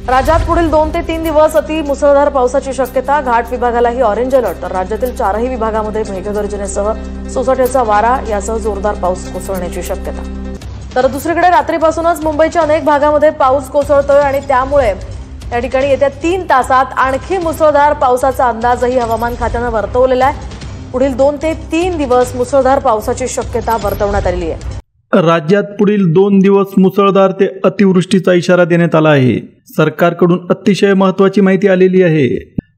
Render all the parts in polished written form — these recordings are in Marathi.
राज्यात पुढील 2 ते 3 दिवस अति मुसळधार पावसाची शक्यता. घाट विभागालाही ऑरेंज अलर्ट. तर राज्यातील 4ही विभागामध्ये मेघगर्जनेसह सोसाट्याचा वारा यासह जोरदार पाऊस कोसळण्याची शक्यता. तर दुसरीकडे रात्रीपासूनच मुंबईच्या अनेक भागामध्ये पाऊस कोसळतोय आणि त्यामुळे या ठिकाणी येत्या 3 तासात आणखी मुसळधार पावसाचा अंदाजही हवामान खात्यानं वर्तवलेला आहे. पुढील 2 ते 3 दिवस मुसळधार पावसाची शक्यता वर्तवण्यात आली आहे. राज्यात पुढील 2 दिवस मुसळधार ते अतिवृष्टीचा इशारा देण्यात आला आहे. सरकारकडून अतिशय महत्त्वाची माहिती आलेली आहे.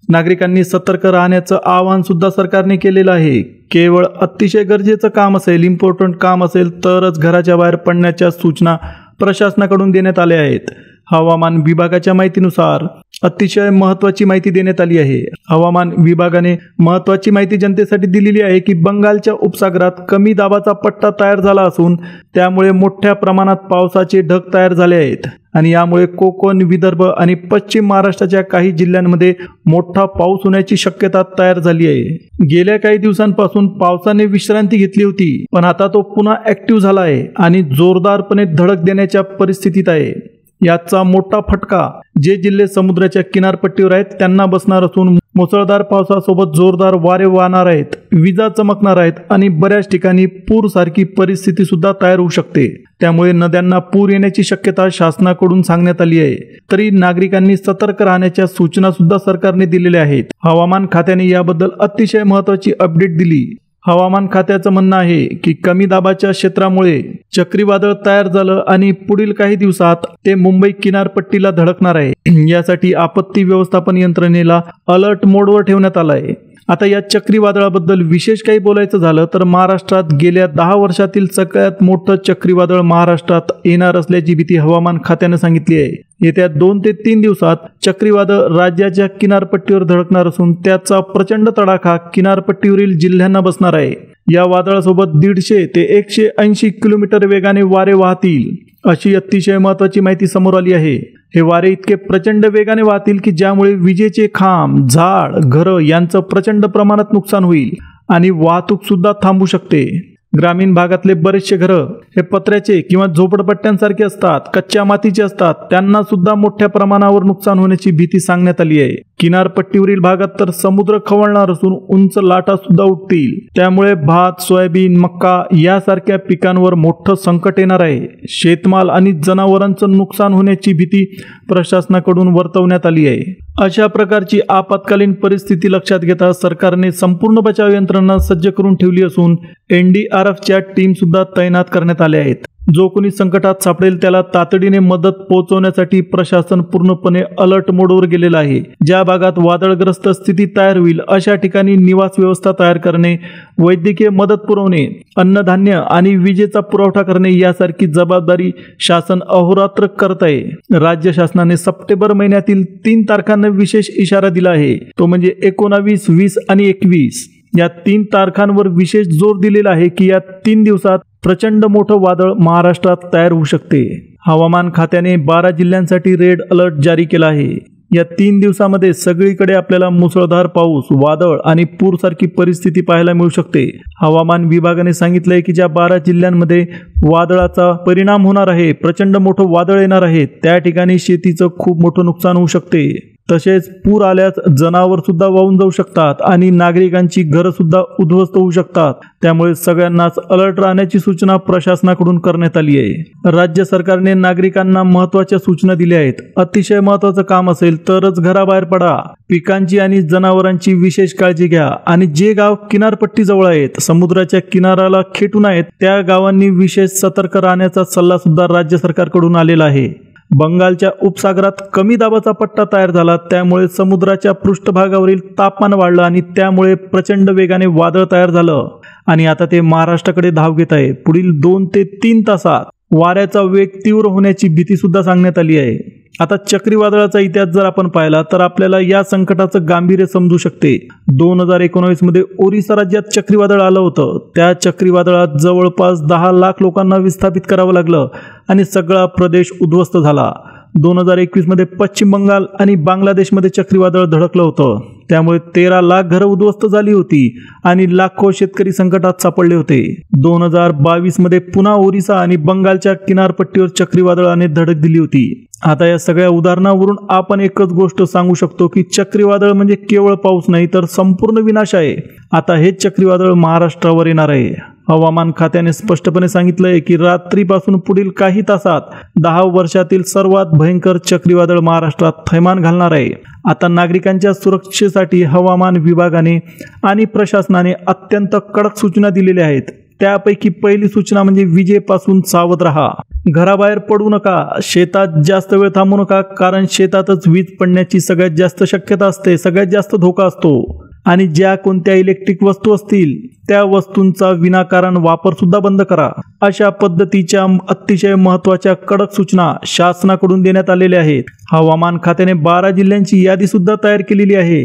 नागरिकांनी सतर्क राहण्याचं आवाहन सुद्धा सरकारने केलेलं आहे. केवळ अतिशय गरजेचं काम असेल, इम्पॉर्टंट काम असेल तरच घराच्या बाहेर पडण्याच्या सूचना प्रशासनाकडून देण्यात आल्या आहेत. हवामान विभागाच्या माहितीनुसार अतिशय महत्त्वाची माहिती देण्यात आली आहे. हवामान विभागाने महत्त्वाची माहिती जनतेसाठी दिलेली आहे की बंगालच्या उपसागरात कमी दाबाचा पट्टा तयार झाला असून त्यामुळे मोठ्या प्रमाणात पावसाचे ढग तयार झाले आहेत आणि यामुळे कोकण, विदर्भ आणि पश्चिम महाराष्ट्राच्या काही जिल्ह्यांमध्ये मोठा पाऊस होण्याची शक्यता तयार झाली आहे. गेल्या काही दिवसांपासून पावसाने विश्रांती घेतली होती, पण आता तो पुन्हा ऍक्टिव्ह झाला आहे आणि जोरदारपणे धडक देण्याच्या परिस्थितीत आहे. याचा मोठा फटका जे जिल्हे समुद्राच्या किनारपट्टीवर आहेत त्यांना बसणार असून मुसळधार पावसासोबत जोरदार वारे वाहणार आहेत, विजा चमकणार आहेत आणि बऱ्याच ठिकाणी पूर सारखी परिस्थिती सुद्धा तयार होऊ शकते. त्यामुळे नद्यांना पूर येण्याची शक्यता शासनाकडून सांगण्यात आली आहे. तरी नागरिकांनी सतर्क राहण्याच्या सूचना सुद्धा सरकारने दिलेल्या आहेत. हवामान खात्याने याबद्दल अतिशय महत्त्वाची अपडेट दिली. हवामान खात्याचं म्हणणं आहे की कमी दाबाच्या क्षेत्रामुळे चक्रीवादळ तयार झालं आणि पुढील काही दिवसात ते मुंबई किनारपट्टीला धडकणार आहे. यासाठी आपत्ती व्यवस्थापन यंत्रणेला अलर्ट मोडवर ठेवण्यात आलं आहे. आता या चक्रीवादळाबद्दल विशेष काही बोलायचं झालं तर महाराष्ट्रात गेल्या 10 वर्षातील सगळ्यात मोठं चक्रीवादळ महाराष्ट्रात येणार असल्याची भीती हवामान खात्याने सांगितली आहे. येत्या 2 ते 3 दिवसात चक्रीवादळ राज्याच्या किनारपट्टीवर धडकणार असून त्याचा प्रचंड तडाखा किनारपट्टीवरील जिल्ह्यांना बसणार आहे. या वादळासोबत 150 ते 180 किलोमीटर वेगाने वारे वाहतील अशी अतिशय महत्त्वाची माहिती समोर आली आहे. हे वारे इतके प्रचंड वेगाने वाहतील की ज्यामुळे विजेचे खांब, झाड, घरं यांचं प्रचंड प्रमाणात नुकसान होईल आणि वाहतूक सुद्धा थांबू शकते. ग्रामीण भागातले बरेचसे घरं हे पत्र्याचे किंवा झोपडपट्ट्यांसारखे असतात, कच्च्या मातीचे असतात, त्यांना सुद्धा मोठ्या प्रमाणावर नुकसान होण्याची भीती सांगण्यात आली आहे. किनारपट्टीवरील भागात तर समुद्र खवळणार असून उंच लाटा सुद्धा उठतील. त्यामुळे भात, सोयाबीन, मक्का यासारख्या पिकांवर मोठं संकट येणार आहे. शेतमाल आणि जनावरांचं नुकसान होण्याची भीती प्रशासनाकडून वर्तवण्यात आली आहे. अशा प्रकारची आपत्कालीन परिस्थिती लक्षात घेता सरकारने संपूर्ण बचाव यंत्रणा सज्ज करून ठेवली असून NDRFच्या टीम सुद्धा तैनात करण्यात आल्या आहेत. जो कोणी संकटात सापडेल त्याला तातडीने मदत पोहोचवण्यासाठी प्रशासन पूर्णपणे अलर्ट मोडवर गेलेलं आहे. ज्या भागात वादळग्रस्त स्थिती तयार होईल अशा ठिकाणी निवास व्यवस्था तयार करणे, वैद्यकीय मदत पुरवणे, अन्नधान्य आणि विजेचा पुरवठा करणे यासारखी जबाबदारी शासन अहोरात्र करत आहे. राज्य शासनाने सप्टेंबर महिन्यातील 3 तारखांना विशेष इशारा दिला आहे. तो म्हणजे 19, 20 आणि 21 या 3 तारखांवर विशेष जोर दिलेला आहे की या 3 दिवसात प्रचंड मोठं वादळ महाराष्ट्रात तयार होऊ शकते. हवामान खात्याने 12 जिल्ह्यांसाठी रेड अलर्ट जारी केला आहे. या 3 दिवसामध्ये सगळीकडे आपल्याला मुसळधार पाऊस, वादळ आणि पूरसारखी परिस्थिती पाहायला मिळू शकते. हवामान विभागाने सांगितलंय की ज्या 12 जिल्ह्यांमध्ये वादळाचा परिणाम होणार आहे, प्रचंड मोठं वादळ येणार आहे, त्या ठिकाणी शेतीचं खूप मोठं नुकसान होऊ शकते. तसेच पूर आल्यास जनावर सुद्धा वाहून जाऊ शकतात आणि नागरिकांची घरं सुद्धा उद्ध्वस्त होऊ शकतात. त्यामुळे सगळ्यांनाच अलर्ट राहण्याची सूचना प्रशासनाकडून करण्यात आली आहे. राज्य सरकारने नागरिकांना महत्त्वाच्या सूचना दिल्या आहेत. अतिशय महत्त्वाचं काम असेल तरच घराबाहेर पडा. पिकांची आणि जनावरांची विशेष काळजी घ्या आणि जे गाव किनारपट्टी जवळ आहेत, समुद्राच्या किनाऱ्याला खेटून आहेत, त्या गावांनी विशेष सतर्क राहण्याचा सल्ला सुद्धा राज्य सरकारकडून आलेला आहे. बंगालच्या उपसागरात कमी दाबाचा पट्टा तयार झाला, त्यामुळे समुद्राच्या पृष्ठभागावरील तापमान वाढलं आणि त्यामुळे प्रचंड वेगाने वादळ तयार झालं आणि आता ते महाराष्ट्राकडे धाव घेत आहे. पुढील 2 ते 3 तासात वाऱ्याचा वेग तीव्र होण्याची भीती सुद्धा सांगण्यात आली आहे. आता चक्रीवादळाचा इतिहास जर आपण पाहिला तर आपल्याला या संकटाचं गांभीर्य समजू शकते. 2019 मध्ये ओरिसा राज्यात चक्रीवादळ आलं होतं. त्या चक्रीवादळात जवळपास 10 लाख लोकांना विस्थापित करावं लागलं आणि सगळा प्रदेश उद्ध्वस्त झाला. 2021 मध्ये पश्चिम बंगाल आणि बांगलादेशमध्ये चक्रीवादळ धडकलं होतं. त्यामुळे 13 लाख घरं उद्ध्वस्त झाली होती आणि लाखो शेतकरी संकटात सापडले होते. 2022 मध्ये पुन्हा ओरिसा आणि बंगालच्या किनारपट्टीवर चक्रीवादळाने धडक दिली होती आता या सगळ्या उदाहरणावरून आपण एकच गोष्ट सांगू शकतो की चक्रीवादळ म्हणजे केवळ पाऊस नाही तर संपूर्ण विनाश आहे. आता हे चक्रीवादळ महाराष्ट्रावर येणार आहे. हवामान खात्याने स्पष्टपणे सांगितलंय की रात्रीपासून पुढील काही तासात 10 वर्षातील सर्वात भयंकर चक्रीवादळ महाराष्ट्रात थैमान घालणार आहे. आता नागरिकांच्या सुरक्षेसाठी हवामान विभागाने आणि प्रशासनाने अत्यंत कडक सूचना दिलेल्या आहेत. त्यापैकी पहिली सूचना म्हणजे विजेपासून सावध राहा. घराबाहेर पडू नका. शेतात जास्त वेळ थांबू नका, कारण शेतातच वीज पडण्याची सगळ्यात जास्त शक्यता असते, सगळ्यात जास्त धोका असतो. आणि ज्या कोणत्या इलेक्ट्रिक वस्तू असतील त्या वस्तूंचा विनाकारण वापर सुद्धा बंद करा. अशा पद्धतीच्या अतिशय महत्त्वाच्या कडक सूचना शासनाकडून देण्यात आलेल्या आहेत. हवामान खात्याने 12 जिल्ह्यांची यादी सुद्धा तयार केलेली आहे.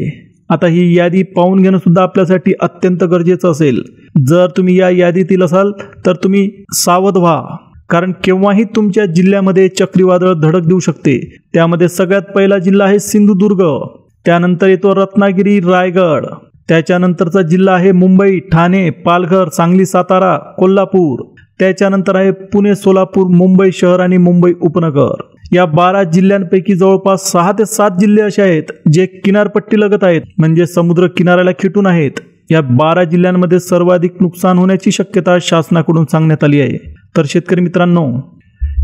आता ही यादी पाहून घेणं सुद्धा आपल्यासाठी अत्यंत गरजेचं असेल. जर तुम्ही या यादीतील असाल तर तुम्ही सावध व्हा, कारण केव्हाही तुमच्या जिल्ह्यामध्ये चक्रीवादळ धडक देऊ शकते. त्यामध्ये सगळ्यात पहिला जिल्हा आहे सिंधुदुर्ग, त्यानंतर येतो रत्नागिरी, रायगड, त्याच्यानंतरचा जिल्हा आहे मुंबई, ठाणे, पालघर, सांगली, सातारा, कोल्हापूर, त्याच्यानंतर आहे पुणे, सोलापूर, मुंबई शहर आणि मुंबई उपनगर. या 12 जिल्ह्यांपैकी जवळपास 6 ते 7 जिल्हे असे आहेत जे किनारपट्टी लगत आहेत, म्हणजे समुद्र किनाऱ्याला खिटून आहेत. या 12 जिल्ह्यांमध्ये सर्वाधिक नुकसान होण्याची शक्यता शासनाकडून सांगण्यात आली आहे. तर शेतकरी मित्रांनो,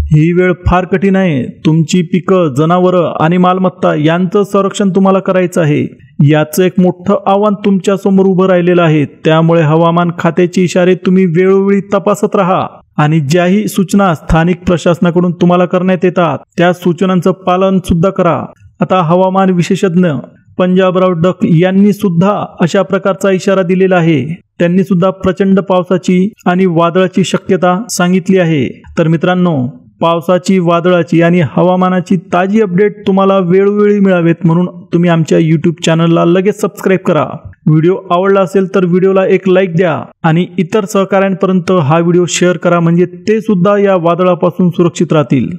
ही वेळ फार कठीण आहे. तुमची पिकं, जनावरं आणि मालमत्ता यांचं संरक्षण तुम्हाला करायचं आहे. याचं एक मोठं आव्हान तुमच्या समोर उभं राहिलेलं आहे. त्यामुळे हवामान खात्याचे इशारे तुम्ही वेळोवेळी तपासत राहा आणि ज्याही सूचना स्थानिक प्रशासनाकडून तुम्हाला करण्यात येतात त्या सूचनांचं पालन सुद्धा करा. आता हवामान विशेषज्ञ पंजाबराव डक यांनी सुद्धा अशा प्रकारचा इशारा दिलेला आहे. त्यांनी सुद्धा प्रचंड पावसाची आणि वादळाची शक्यता सांगितली आहे. तर मित्रांनो, पावसाची, वादळाची आणि हवामानाची ताजी अपडेट तुम्हाला वेळोवेळी मिळावेत म्हणून तुम्ही आमच्या YouTube चॅनलला लगेच सबस्क्राईब करा. व्हिडिओ आवडला असेल तर व्हिडिओला एक लाईक द्या आणि इतर सहकाऱ्यांपर्यंत हा व्हिडिओ शेअर करा, म्हणजे ते सुद्धा या वादळापासून सुरक्षित राहतील.